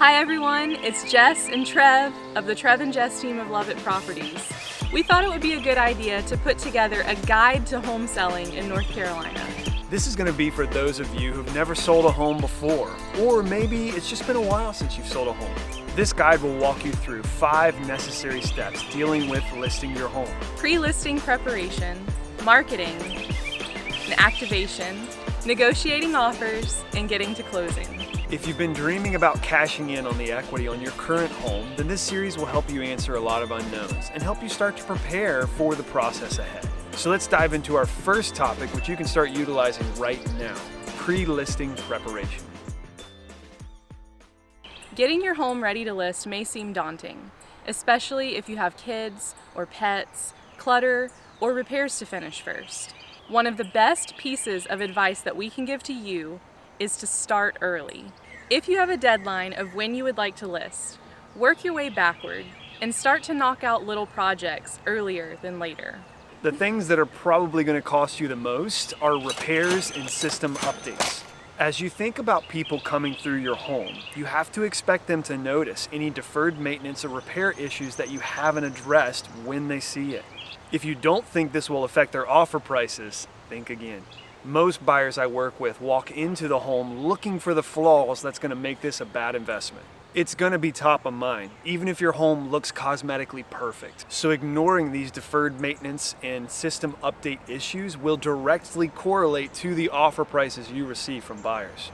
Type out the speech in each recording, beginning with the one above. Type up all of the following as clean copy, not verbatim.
Hi everyone, it's Jess and Trev of the Trev and Jess team of Lovett Properties. We thought it would be a good idea to put together a guide to home selling in North Carolina. This is going to be for those of you who've never sold a home before, or maybe it's just been a while since you've sold a home. This guide will walk you through 5 necessary steps dealing with listing your home. Pre-listing preparation, marketing, and activation, negotiating offers, and getting to closing. If you've been dreaming about cashing in on the equity on your current home, then this series will help you answer a lot of unknowns and help you start to prepare for the process ahead. So let's dive into our first topic, which you can start utilizing right now: pre-listing preparation. Getting your home ready to list may seem daunting, especially if you have kids or pets, clutter, or repairs to finish first. One of the best pieces of advice that we can give to you is to start early. If you have a deadline of when you would like to list, work your way backward and start to knock out little projects earlier than later. The things that are probably going to cost you the most are repairs and system updates. As you think about people coming through your home, you have to expect them to notice any deferred maintenance or repair issues that you haven't addressed when they see it. If you don't think this will affect their offer prices, think again. Most buyers I work with walk into the home looking for the flaws that's going to make this a bad investment. It's going to be top of mind, even if your home looks cosmetically perfect. So ignoring these deferred maintenance and system update issues will directly correlate to the offer prices you receive from buyers.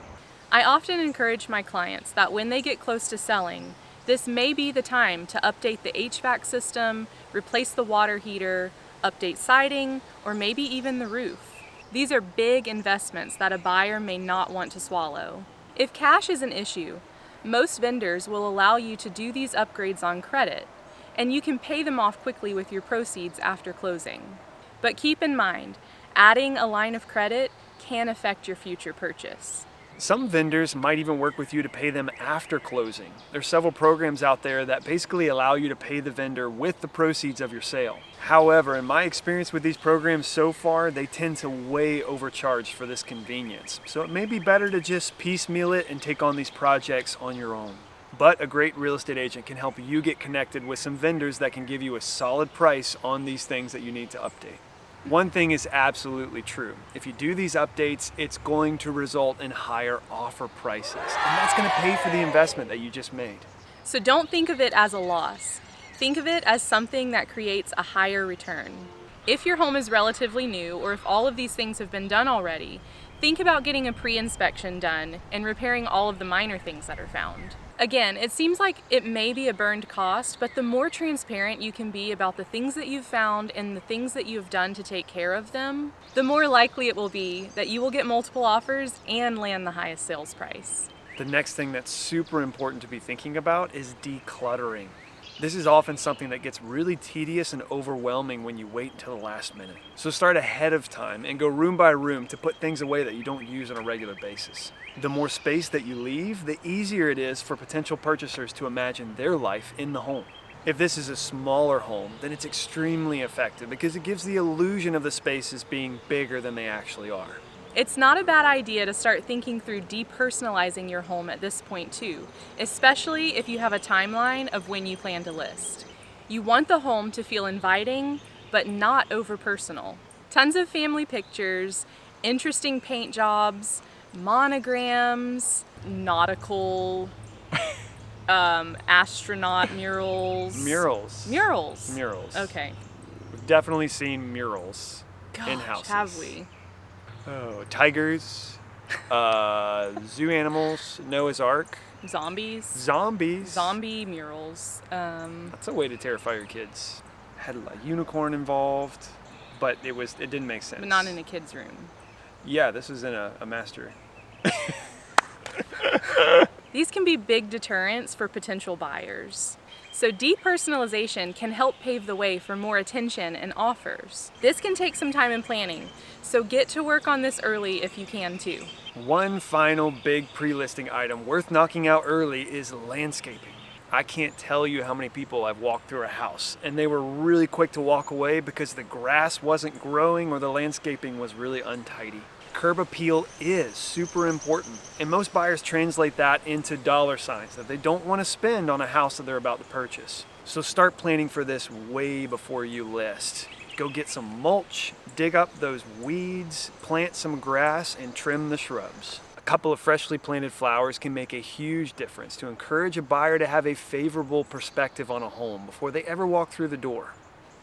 I often encourage my clients that when they get close to selling, this may be the time to update the HVAC system, replace the water heater, update siding, or maybe even the roof. These are big investments that a buyer may not want to swallow. If cash is an issue, most vendors will allow you to do these upgrades on credit, and you can pay them off quickly with your proceeds after closing. But keep in mind, adding a line of credit can affect your future purchase. Some vendors might even work with you to pay them after closing. There's several programs out there that basically allow you to pay the vendor with the proceeds of your sale. However, in my experience with these programs so far, they tend to way overcharge for this convenience. So it may be better to just piecemeal it and take on these projects on your own. But a great real estate agent can help you get connected with some vendors that can give you a solid price on these things that you need to update. One thing is absolutely true. If you do these updates, it's going to result in higher offer prices, and that's going to pay for the investment that you just made. So don't think of it as a loss. Think of it as something that creates a higher return. If your home is relatively new, or if all of these things have been done already, think about getting a pre-inspection done and repairing all of the minor things that are found. Again, it seems like it may be a burned cost, but the more transparent you can be about the things that you've found and the things that you've done to take care of them, the more likely it will be that you will get multiple offers and land the highest sales price. The next thing that's super important to be thinking about is decluttering. This is often something that gets really tedious and overwhelming when you wait until the last minute. So start ahead of time and go room by room to put things away that you don't use on a regular basis. The more space that you leave, the easier it is for potential purchasers to imagine their life in the home. If this is a smaller home, then it's extremely effective because it gives the illusion of the spaces being bigger than they actually are. It's not a bad idea to start thinking through depersonalizing your home at this point too, especially if you have a timeline of when you plan to list. You want the home to feel inviting, but not over-personal. Tons of family pictures, interesting paint jobs, monograms, nautical, astronaut murals. Murals. Okay. We've definitely seen murals in Gosh, houses. have we? Oh, tigers, zoo animals, Noah's Ark, Zombies. Zombie murals. That's a way to terrify your kids. Had a unicorn involved, but it didn't make sense. But not in a kid's room. Yeah, this was in a master. These can be big deterrents for potential buyers. So depersonalization can help pave the way for more attention and offers. This can take some time and planning, so get to work on this early if you can too. One final big pre-listing item worth knocking out early is landscaping. I can't tell you how many people I've walked through a house and they were really quick to walk away because the grass wasn't growing or the landscaping was really untidy. curb appeal is super important, and most buyers translate that into dollar signs that they don't want to spend on a house that they're about to purchase. So start planning for this way before you list. Go get some mulch, dig up those weeds, plant some grass, and trim the shrubs. A couple of freshly planted flowers can make a huge difference to encourage a buyer to have a favorable perspective on a home before they ever walk through the door.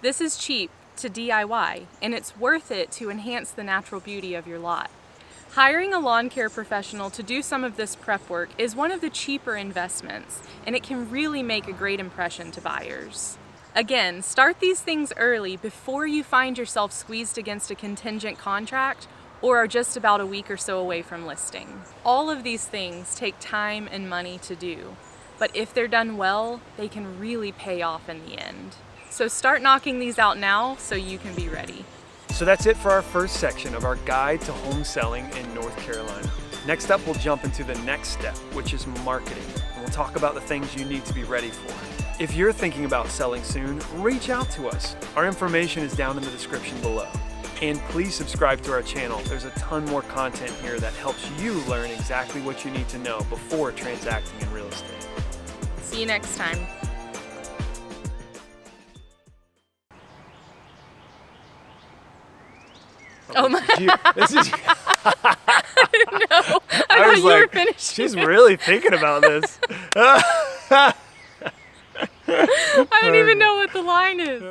This is cheap to DIY, and it's worth it to enhance the natural beauty of your lot. Hiring a lawn care professional to do some of this prep work is one of the cheaper investments, and it can really make a great impression to buyers. Again, start these things early before you find yourself squeezed against a contingent contract or are just about a week or so away from listing. All of these things take time and money to do, but if they're done well, they can really pay off in the end. So start knocking these out now so you can be ready. So that's it for our first section of our guide to home selling in North Carolina. Next up, we'll jump into the next step, which is marketing. And we'll talk about the things you need to be ready for. If you're thinking about selling soon, reach out to us. Our information is down in the description below. And please subscribe to our channel. There's a ton more content here that helps you learn exactly what you need to know before transacting in real estate. See you next time. Oh my! This is. I didn't know. I thought was you were like, finished. she's really thinking about this. I don't even know what the line is.